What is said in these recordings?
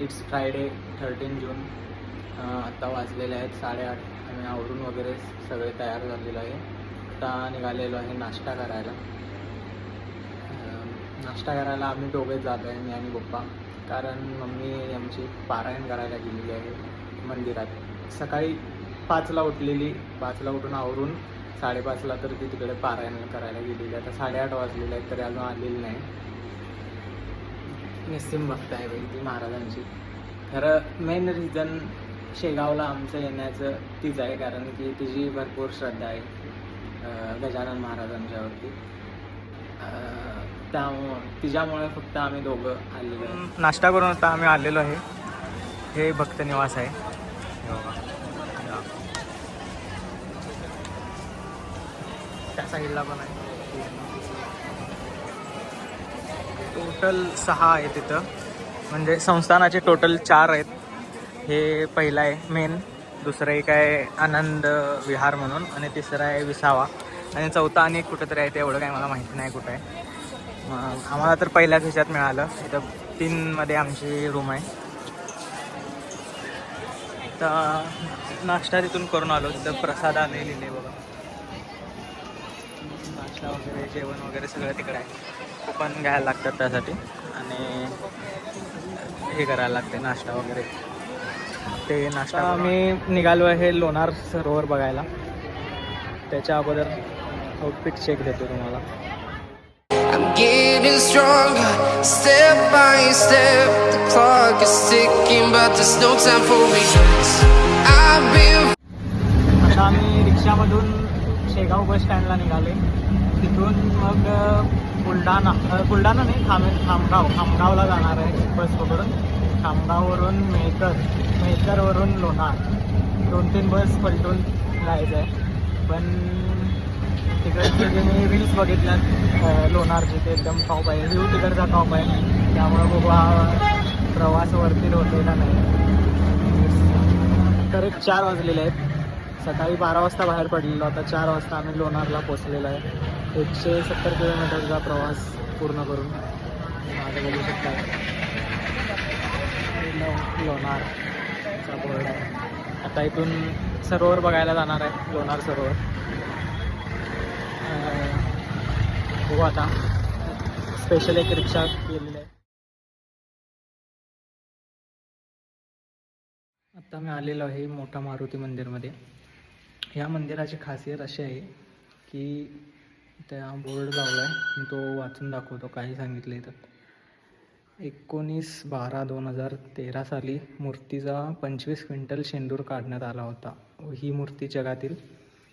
It's Friday 13 जून. आत्ता वाजलेले आहेत 8:30. आम्ही आवरून वगैरे सगळे तयार झालेलो आहे. आता निघालेलो आहे नाश्ता करायला. नाश्ता करायला आम्ही दोघेच जातो आहे, मी आणि पप्पा. कारण मम्मी आमची पारायण करायला गेलेली आहे मंदिरात. सकाळी 5ला उठलेली, 5ला उठून आवरून 5:30ला तर ती तिकडे पारायण करायला गेलेली. आता 8:30 वाजलेले आहेत तरी अजून आलेली नाही. निस्सिम भक्त आहे बाई ती महाराजांची. खरं मेन रिझन शेगावला आमचं येण्याचं तीच आहे, कारण की तिची भरपूर श्रद्धा आहे गजानन महाराजांच्यावरती. तिच्यामुळे फक्त आम्ही दोघं आलेलो आहे. नाश्ता करून आता आम्ही आलेलो आहे. हे भक्त निवास आहे. त्या साईडला पण आहे. टोटल 6 आहे तिथं, म्हणजे संस्थानाचे टोटल 4 आहेत. हे पहिलं आहे मेन, दुसरं एक आहे आनंद विहार म्हणून, आणि तिसरं आहे विसावा, आणि चौथा आणि एक कुठंतरी आहे ते एवढं काय मला माहिती नाही कुठं आहे. आम्हाला तर पहिल्याच ह्याच्यात मिळालं. इथं 3मध्ये आमची रूम आहे. तर नाश्ता तिथून करून आलो. तिथं प्रसाद आले लिहिले बघा. नाश्ता वगैरे जेवण वगैरे सगळं तिकडे आहे. कुपन घ्यायला लागतात त्यासाठी, आणि हे करायला लागते नाश्ता वगैरे. ते नाश्ता आम्ही निघालो आहे लोणार सरोवर बघायला. त्याच्या अगोदर आउटफिट चेक देतो तुम्हाला. I'm getting stronger, step by step. The clock is ticking, but there's no time for regrets. I've been. आता आम्ही रिक्षामधून शेगाव बस स्टँडला निघाले. तिथून मग बुलढाणा नाही, खामगावला जाणार आहे बस पकडून. खामगाववरून मेहकरवरून लोणार 2-3 बस पलटून जायचं आहे. पण तिकडचे जे मी रील्स बघितल्यात लोणारचे, ते एकदम टॉप आहे. व्ह्यू तिकडचा टॉप आहे, त्यामुळे बघू हा प्रवास वरती होतलेला नाही. तर 4 वाजलेले आहेत. सकाळी 12 वाजता बाहेर पडलेलो, आता 4 वाजता आम्ही लोणारला पोचलेलो आहे. 170 किलोमीटरचा प्रवास पूर्ण करून. माझं बघू शकता लोणारचा बोर्ड आहे. आता इथून सरोवर बघायला जाणार आहे, लोणार सरोवर. बघू आता, स्पेशल एक रिक्षा केलेली आहे. आता मी आलेलो आहे मोठा मारुती मंदिरमध्ये. या मंदिराची खासियत अशी आहे की त्या बोर्ड लावला आहे, मी तो वाचून दाखवतो काय सांगितलं आहे. तर 19/12/2013 साली मूर्तीचा 25 क्विंटल शेंदूर काढण्यात आला होता. ही मूर्ती जगातील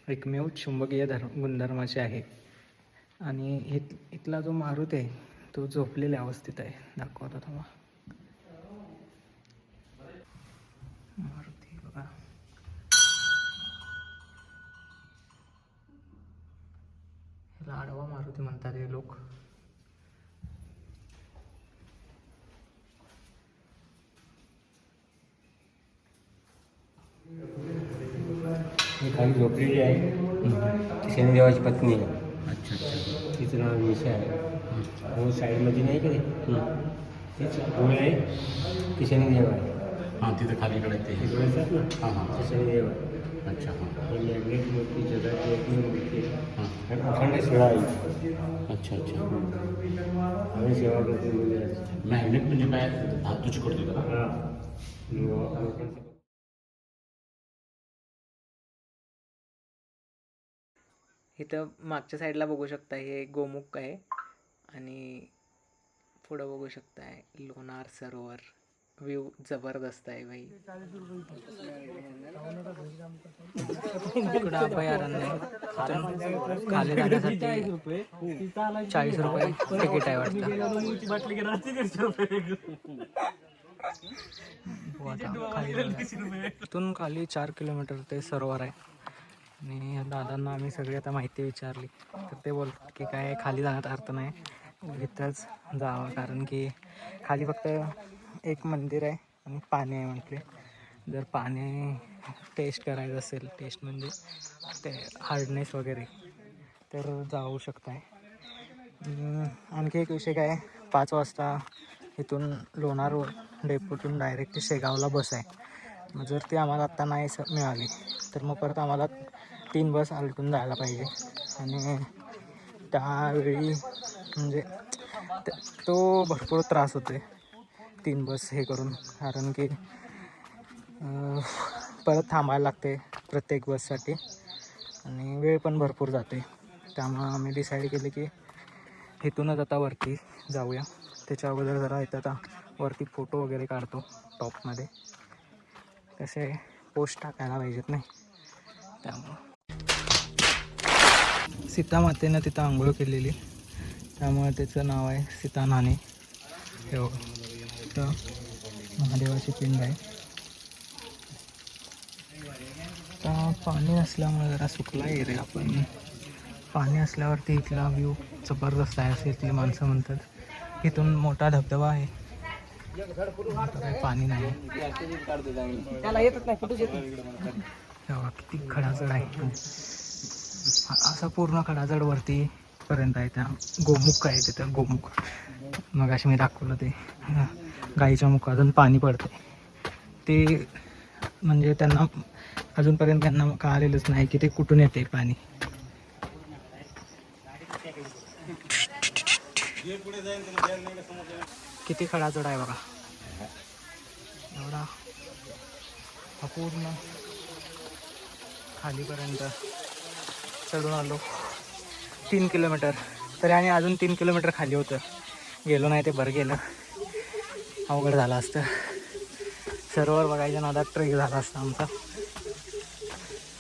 एकमेव चुंबकीय गुणधर्माची आहे. आणि इथला जो मारुती आहे तो झोपलेल्या अवस्थेत आहे. दाखवतो तुम्हाला मारुती बघा. ह्याला आडवा मारुती म्हणतात हे लोक. ही खाली झोपलेली आहे, ती शनिदेवाची पत्नी आहे. अच्छा अच्छा. तिचं नाव निशा आहे. हो साईडमध्ये नाही का ते, तेच गोळ आहे ते शनिदेव आहे. हां, तिथं खालीकडे ते डोळ्यात ना. हां हां. ते शनिदेव आहे. अच्छा हां. ही मॅग्नेट मूर्ती जगाची एकमेव मूर्ती आहे. आणि अखंड शिळा आहे. अच्छा अच्छा. आम्ही सेवा करतो मंदिराची. मॅग्नेट म्हणजे काय, धातूची करतो का? हां. लोकांचं इथं मागच्या साईडला बघू शकता हे गोमुख आहे, आणि पुढं बघू शकताय लोणार सरोवर. व्ह्यू जबरदस्त आहे भाई. इकडं अभयारण्य आहे. खाली जाण्यासाठी 40 रुपये तिकीट आहे वाटतं. इथून खाली 4 किलोमीटर ते सरोवर आहे. आणि दादांना आम्ही सगळी आता माहिती विचारली तर ते बोलतात की काय खाली जाण्यात अर्थ नाही, इथंच जावं, कारण की खाली फक्त एक मंदिर आहे आणि पाणी आहे म्हटले. जर पाणी टेस्ट करायचं असेल, टेस्ट म्हणजे ते हार्डनेस वगैरे, तर जाऊ शकताय. आणखी एक विषय काय, 5 वाजता इथून लोणार डेपोतून डायरेक्ट शेगावला बस आहे. मग जर ती आम्हाला आत्ता नाही मिळाली तर मग परत आम्हाला 3 बस आलटून जायला पाहिजे. आणि त्यावेळी म्हणजे तो भरपूर त्रास होतो 3 बस हे करून, कारण की परत थांबायला लागते प्रत्येक बससाठी आणि वेळ पण भरपूर जाते. त्यामुळं आम्ही डिसाईड केले की इथूनच आता वरती जाऊया. त्याच्या अगोदर जरा इथं आता वरती फोटो वगैरे काढतो टॉपमध्ये, कसे पोस्ट टाकायला पाहिजेत नाही. त्यामुळं सीतामातेनं तिथं आंघोळ केलेली, त्यामुळे त्याचं नाव आहे सीता नाणे. हे इथं महादेवाची पिंड आहे. आता पाणी असल्यामुळे जरा सुकला एरिया, पण पाणी असल्यावरती इथला व्ह्यू जबरदस्त आहे असे इथली माणसं म्हणतात. इथून मोठा धबधबा आहे, काही पाणी नाही. तेव्हा किती खडाजड आहे, असा पूर्ण खडाजड वरती पर्यंत आहे. त्या गोमुख आहे तिथं, गोमुख मग अशी मी दाखवलं ते गाईच्या मुखातून पाणी पडते. ते म्हणजे त्यांना अजूनपर्यंत त्यांना कळालेलंच नाही की ते कुठून येते पाणी. किती खडाजड आहे बघा, एवढा पूर्ण खालीपर्यंत चढून आलो. 3 किलोमीटर तरी, आणि अजून 3 किलोमीटर खाली होतं. गेलो नाही ते बरं गेलं, अवघड झालं असतं. सरोवर बघायच्या नादात ट्रेक झाला असता आमचा.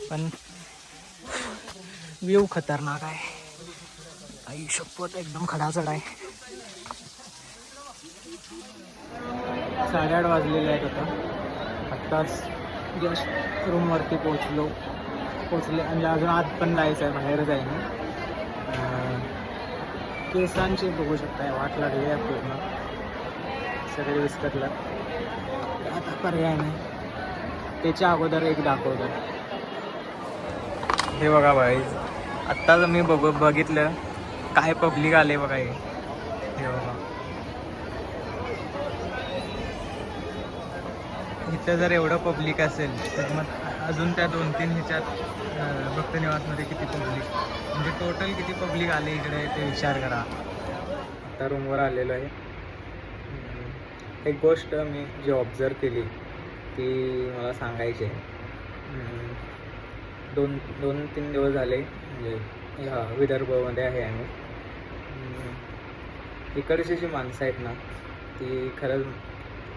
पण व्ह्यू खतरनाक आहे, आई शपथ एकदम खडाचड आहे. 8:30 वाजलेले आहेत आता. आत्ताच जस्ट रूमवरती पोचले म्हणजे अजून आत पण जायचं आहे, बाहेर जाईन. केसांची बघू शकताय वाट लागली आहे पूर्ण, सगळे विस्कटलं. आता पर्याय नाही, त्याच्या अगोदर एक दाखवतो. हे बघा भाई, आत्ताच मी बघितलं काय पब्लिक आले बघा. हे बघा, इथं जर एवढं पब्लिक असेल तर मग अजून त्या 2-3 ह्याच्यात भक्त निवासमध्ये किती पब्लिक, म्हणजे टोटल किती पब्लिक आले इकडे ते विचार करा. आता रूमवर आलेलो आहे. एक गोष्ट मी जी ऑब्झर्व केली ती मला सांगायची आहे. 2-3 दिवस झाले म्हणजे ह्या विदर्भमध्ये आहे आम्ही. इकडची जी माणसं आहेत ना ती खरंच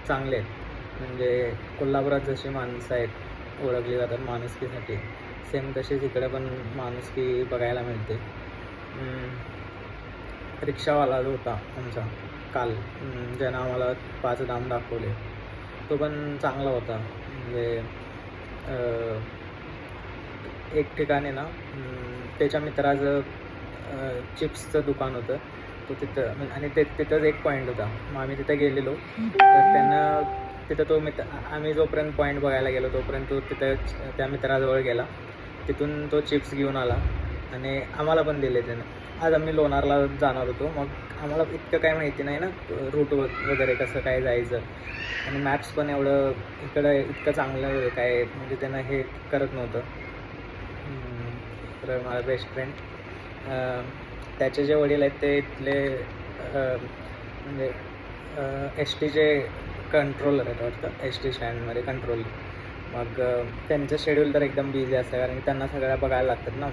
चांगली आहेत. म्हणजे कोल्हापुरात जशी माणसं आहेत ओळखली जातात माणुसकीसाठी, सेम तशीच इकडे पण माणुसकी बघायला मिळते. रिक्षावाला जो होता आमचा काल, ज्यानं आम्हाला 5 धाम दाखवले, तो पण चांगला होता. म्हणजे एक ठिकाणी ना त्याच्या मित्राचं चिप्सचं दुकान होतं, तो तिथं, आणि तिथंच एक पॉईंट होता. मग आम्ही तिथं गेलेलो तर त्यांना तिथं तो आम्ही जोपर्यंत पॉईंट बघायला गेलो तोपर्यंत तो तिथं त्या मित्राजवळ गेला. तिथून तो चिप्स घेऊन आला आणि आम्हाला पण दिले त्यानं. आज आम्ही लोणारला जाणार होतो, मग आम्हाला इतकं काय माहिती नाही ना रूट वगैरे कसं काय जायचं, आणि मॅप्स पण एवढं इकडं इतकं चांगलं काय म्हणजे त्यांना हे करत नव्हतं. तर माझा बेस्ट फ्रेंड, त्याचे जे वडील आहेत ते इथले म्हणजे STचे कंट्रोलर आहेत वाटतं, ST स्टँडमध्ये कंट्रोल. मग त्यांचं शेड्यूल तर एकदम बिझी असतं, कारण की त्यांना सगळ्या बघायला लागतात ना,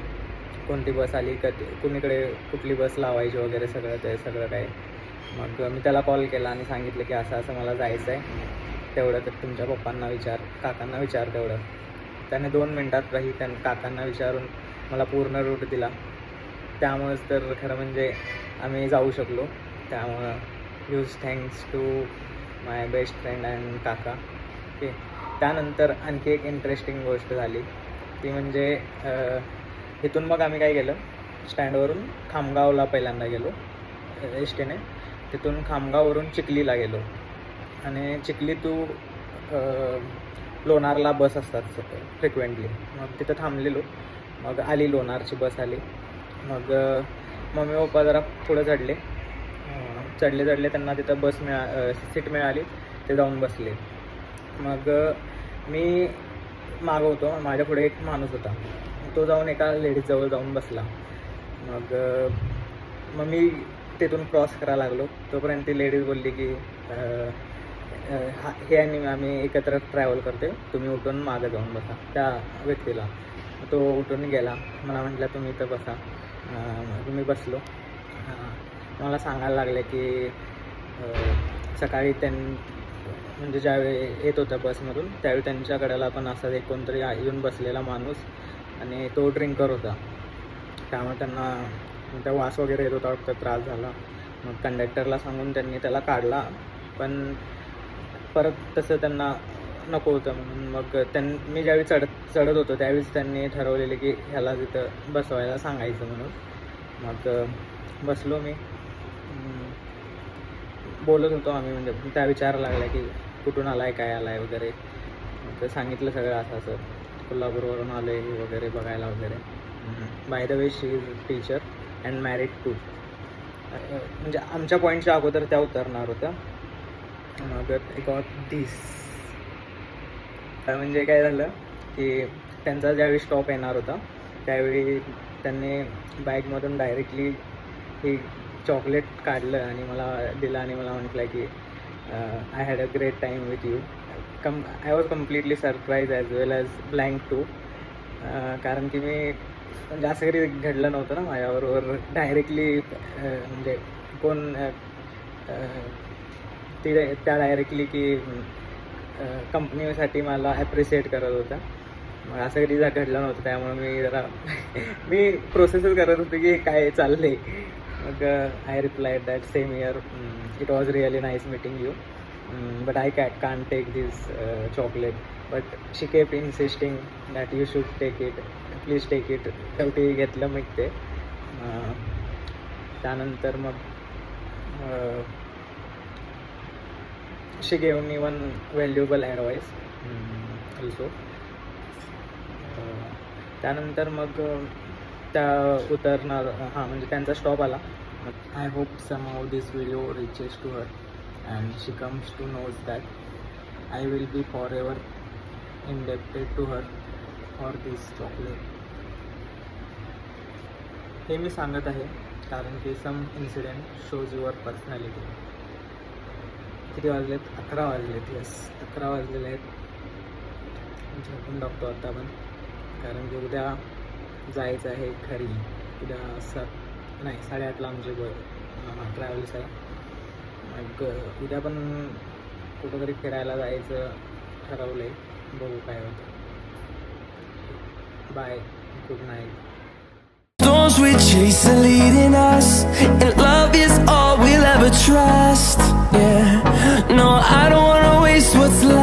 कोणती बस आली, कुणीकडे कुठली बस लावायची वगैरे सगळं काय. मग मी त्याला कॉल केला आणि सांगितलं की असं असं मला जायचं आहे, तेवढं तर तुमच्या पप्पांना विचार, काकांना विचार तेवढं. त्याने 2 मिनटात काकांना विचारून मला पूर्ण रूट दिला. त्यामुळेच तर खरं म्हणजे आम्ही जाऊ शकलो. त्यामुळं huge thanks to my best friend and काका. ओके. त्यानंतर आणखी एक इंटरेस्टिंग गोष्ट झाली ती म्हणजे इथून मग आम्ही काय केलं, स्टँडवरून खामगावला पहिल्यांदा गेलो STने. तिथून खामगाववरून चिखलीला गेलो आणि चिखली टू लोणारला बस असतात फ्रिक्वेंटली. मग तिथं थांबलेलो, मग आली लोणारची बस आली. मग मम्मी पप्पा जरा पुढं चढले, चढले त्यांना तिथं सीट मिळाली, ते जाऊन बसले. मग मी मागं होतो, माझ्या पुढे एक माणूस होता, तो जाऊन एका लेडीजजवळ जाऊन बसला. मग मी तिथून क्रॉस करायला लागलो, तोपर्यंत ती लेडीज बोलली की हे आणि आम्ही एकत्र ट्रॅव्हल करते, तुम्ही उठून मागं जाऊन बसा. त्या व्यक्तीला तो उठून गेला, मला म्हटलं तुम्ही इथं बसा. मी बसलो. मला सांगायला लागले की सकाळी म्हणजे ज्यावेळी येत होता बसमधून त्यावेळी त्यांच्याकडेला पण असा एक कोणतरी येऊन बसलेला माणूस आणि तो ड्रिंकर होता, त्यामुळे त्यांना वास वगैरे येत होता, तर त्रास झाला. मग कंडक्टरला सांगून त्यांनी त्याला काढला, पण परत तसं त्यांना नको होतं म्हणून मग मी ज्यावेळी चढत होतो त्यावेळीच त्यांनी ठरवलेले की ह्याला तिथं बसवायला सांगायचं म्हणून. मग बसलो मी, बोलत होतो आम्ही, म्हणजे त्या विचारायला लागल्या की कुठून आला आहे, काय आला आहे वगैरे. मग सांगितलं सगळं असं कोल्हापूरवरून आलो आहे वगैरे बघायला वगैरे. By the way she is teacher and married too. म्हणजे आमच्या पॉईंटच्या अगोदर त्या उतरणार होत्या. मग गॉट दिस म्हणजे काय झालं की त्यांचा ज्यावेळी स्टॉप येणार होता त्यावेळी त्यांनी बॅगमधून डायरेक्टली ही चॉकलेट काढलं आणि मला दिलं आणि मला म्हटलं की I had a great time with you. I was completely surprise as well as blank too. कारण की मी म्हणजे असं कधी घडलं नव्हतं ना माझ्याबरोबर. डायरेक्टली म्हणजे कोण त्या डायरेक्टली की कंपनीसाठी मला ॲप्रिशिएट करत होता. मग असं कधी घडलं नव्हतं, त्यामुळे मी प्रोसेसच करत होते की काय चाललं आहे. मग I replied that same year, it was really nice meeting you, but I can't take this chocolate. But she kept insisting that you should take it, please take it. शेवटी घेतलं मी ते. त्यानंतर मग she gave me one valuable advice also. त्यानंतर मग त्या उतरणार, म्हणजे त्यांचा स्टॉप आला. I hope somehow this video reaches to her and she comes to knows that I will be for ever indebted to her for this chocolate. हे मी सांगत आहे कारण की some incident shows your personality. किती वाजलेत? 11 वाजलेत. Yes, 11 वाजलेले आहेत. झोपून टाकतो आता आपण, कारण की उद्या जायचं आहे घरी. उद्या 8:30ला आमचे ट्रॅव्हल्स आहे. मग उद्या पण कुठंतरी फिरायला जायचं ठरवलं आहे, बघू काय होतं. Bye, good night. Storms we chase are leading us, and love is all we'll ever trust. Yeah, no, I don't wanna waste what's left.